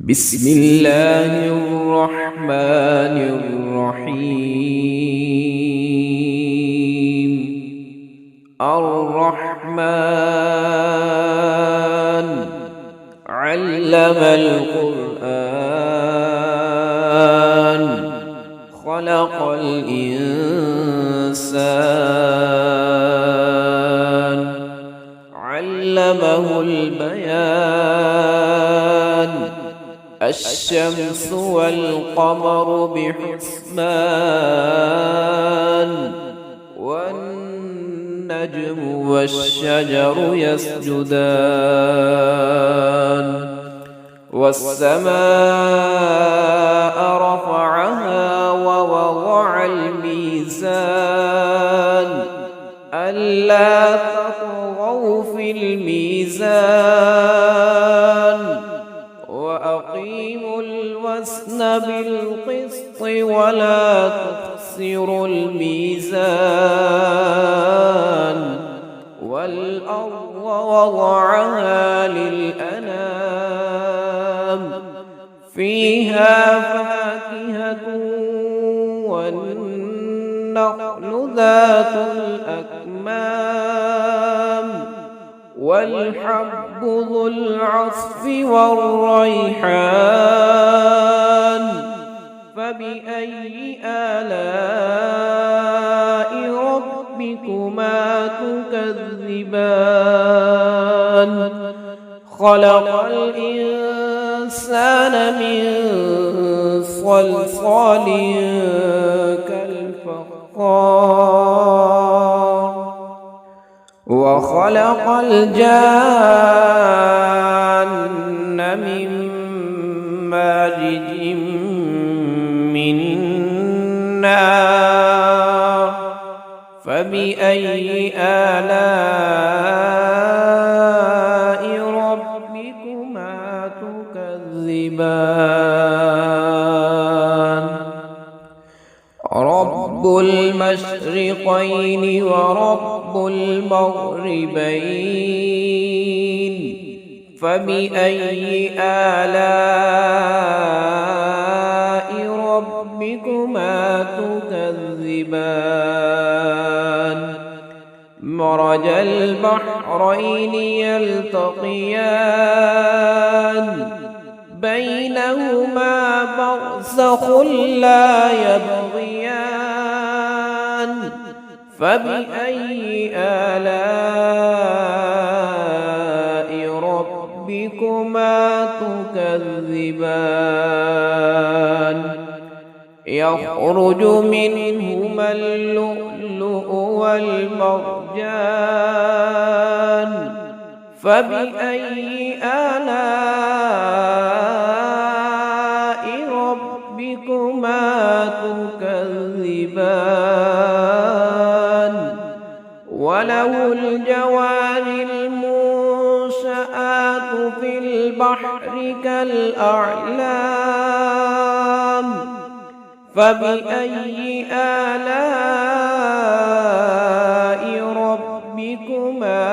بسم الله الرحمن الرحيم. الرحمن علم القرآن خلق الإنسان علمه البيان الشمس والقمر بحسبان والنجم والشجر يسجدان والسماء رفعها ووضع الميزان ألا تطغوا في الميزان وأقيموا الوزن بالقسط ولا تخسروا الميزان والأرض وضعها للأنام فيها فاكهة والنخل ذات الأكمام والحب ذو العصف والريحان فبأي آلاء ربكما تكذبان خلق الإنسان من صلصال كالفخار وخلق الجان من مارج من نار فبأي آلاء ربكما تكذبان رب المشرقين ورب المغربين فبأي آلاء ربكما تكذبان مرج البحرين يلتقيان بينهما برزخ لا يبغيان فبأي آلاء ربكما تكذبان يخرج منهما اللؤلؤ والمرجان فبأي آلاء ربكما تكذبان وله الجوار المنشآت في البحر كالأعلام فبأي آلاء ربكما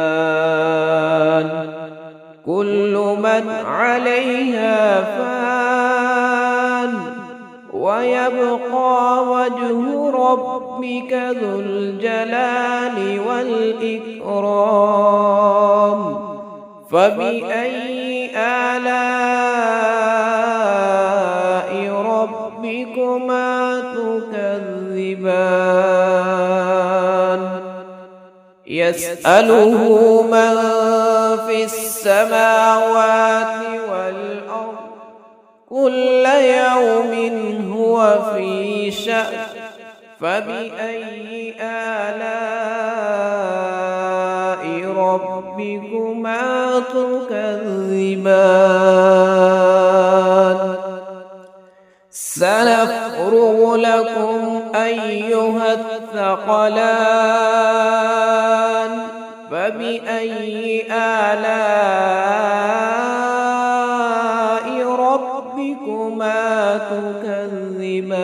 تكذبان كل من عليها فان ويبقى وجه ربك ذو الجلال والإكرام فبأي آلاء ربكما تكذبان يسأله من في السماوات والأرض كل يوم هو في شأن فبأي آلاء ربكما تكذبان سنفرغ لكم أيها الثقلان فبأي آلاء ربكما تكذبان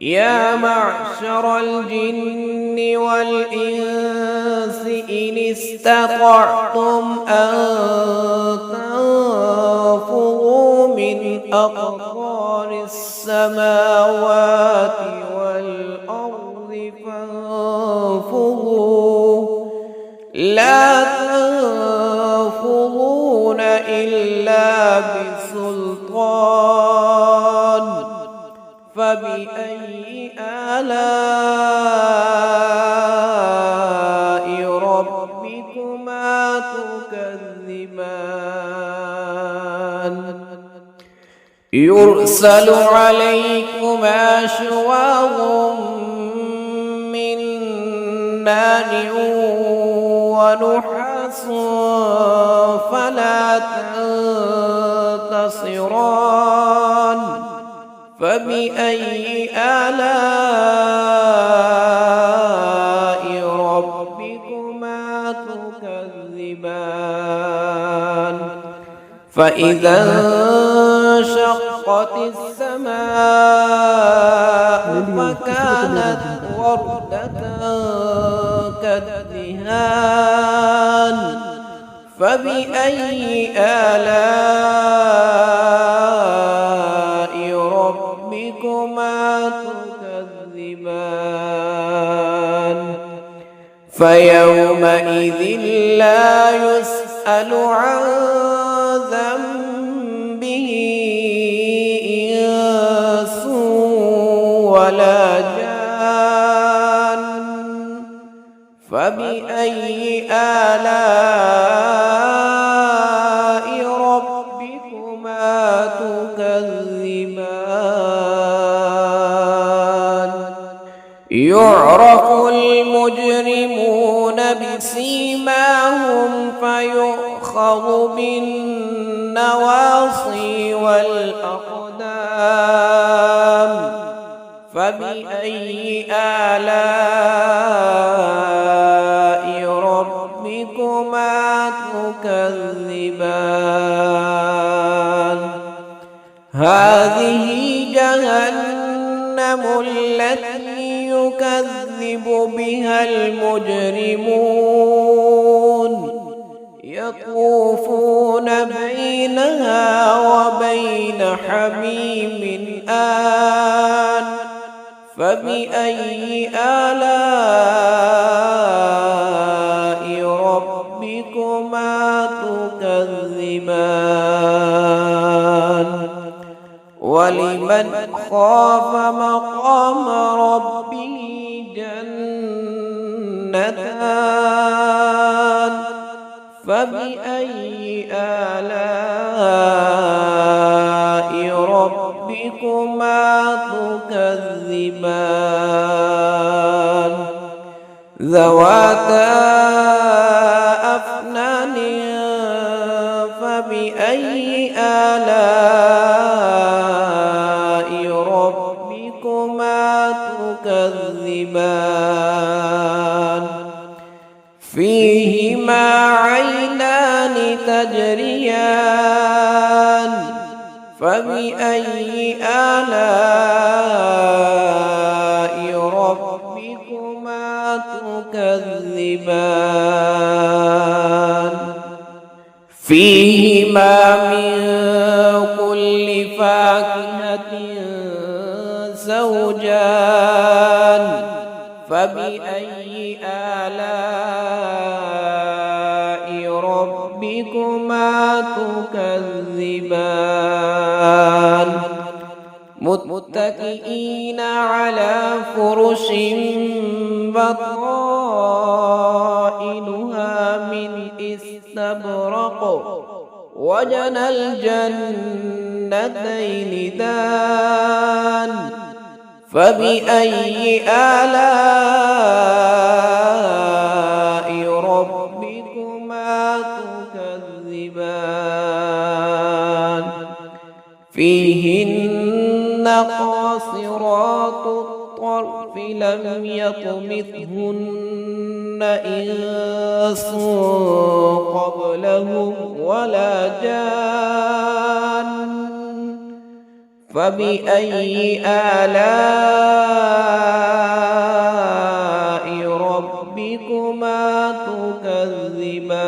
يا معشر الجن والإنس إن استطعتم أن تنفذوا من أقطار السماوات والأرض فانفذوا لا تنفذون إلا بسلطان فبأي آلاء ربكما تكذبان يرسل عليكما شواظ من نار ونحاس فلا تنتصران فبأي آلاء ربكما تكذبان فإذا انشقت السماء فكانت وردة كالدهان فبأي آلاء ربكما تكذبان فيومئذ لا يسأل عن ذنبه إنس ولا جان فبأي آلاء ربكما تكذبان يعرف المجرمون بسيماهم فيؤخذ بالنواصي والأقدام فبأي آلاء ربكما تكذبان هذه جهنم التي يكذب بها المجرمون يطوفون بينها وبين حميم آن فبأي آلاء ربكما تكذبان ولمن خاف مقام ربه جنتان فبأي آلاء ربكما تكذبان ذواتا أفنان فبأي آلاء ربكما تكذبان فيهما عينان تجريان فبأي آلاء ربكما تكذبان فيهما من كل فاكهة زوجان فبأي آلاء ربكما تكذبان متكئين على فرش بطائنها من استبرق وجنى الجنتين دان فبأي آلاء ربكما تكذبان فيهن قاصرات الطرف لم يطمثهن إنس قبلهم ولا جان فبأي آلاء ربكما تكذبان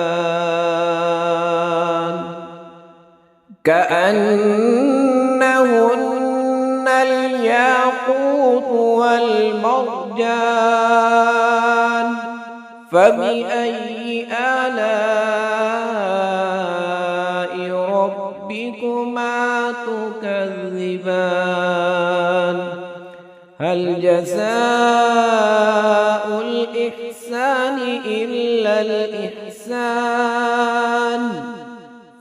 كأنهن الياقوت والمرجان فبأي آلاء ربكما تكذبان هل جزاء الإحسان إلا الإحسان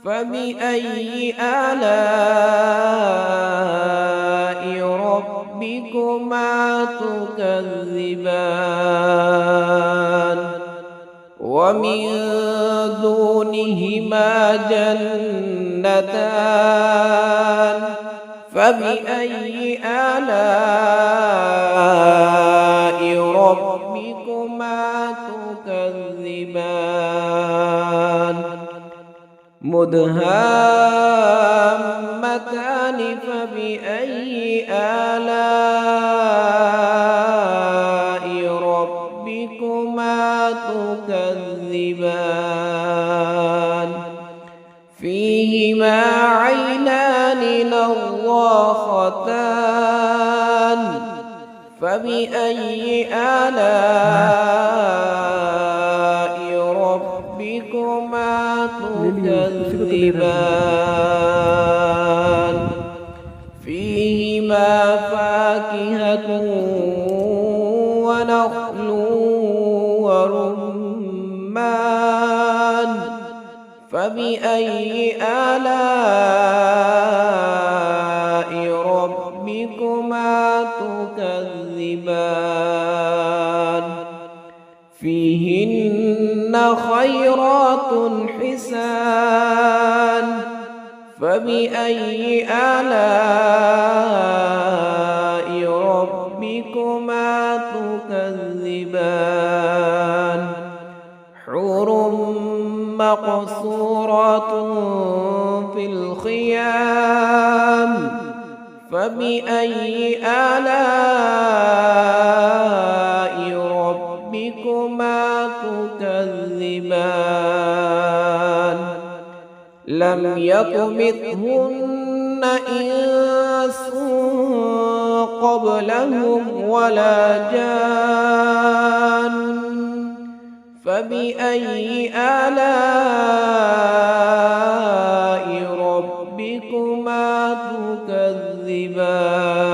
فبأي آلاء ربكما تكذبان ومن دونهما جنتان فبأي آلاء ربكما تكذبان مدهامتان فبأي آلاء ربكما تكذبان فيهما عينان نضاختان فبأي آلاء ربكما تكذبان فيهما فاكهة ونخل ورمان فبأي آلاء ربكما تكذبان فيهن خيرات حسان فبأي آلاء ربكما تكذبان حور مقصورات في الخيام فبأي آلاء ربكما تكذبان لم يطمثهن إنس قبلهم ولا جان فبأي آلاء ربكما تكذبان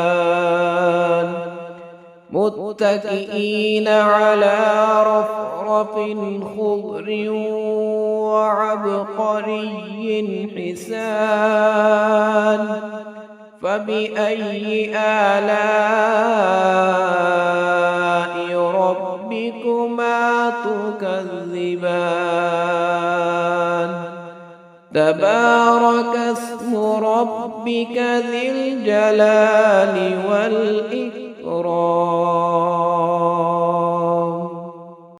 متكئين على رفرف خضر وعبقري حسان فبأي آلاء ربكما تكذبان تبارك اسم ربك ذي الجلال والإكرام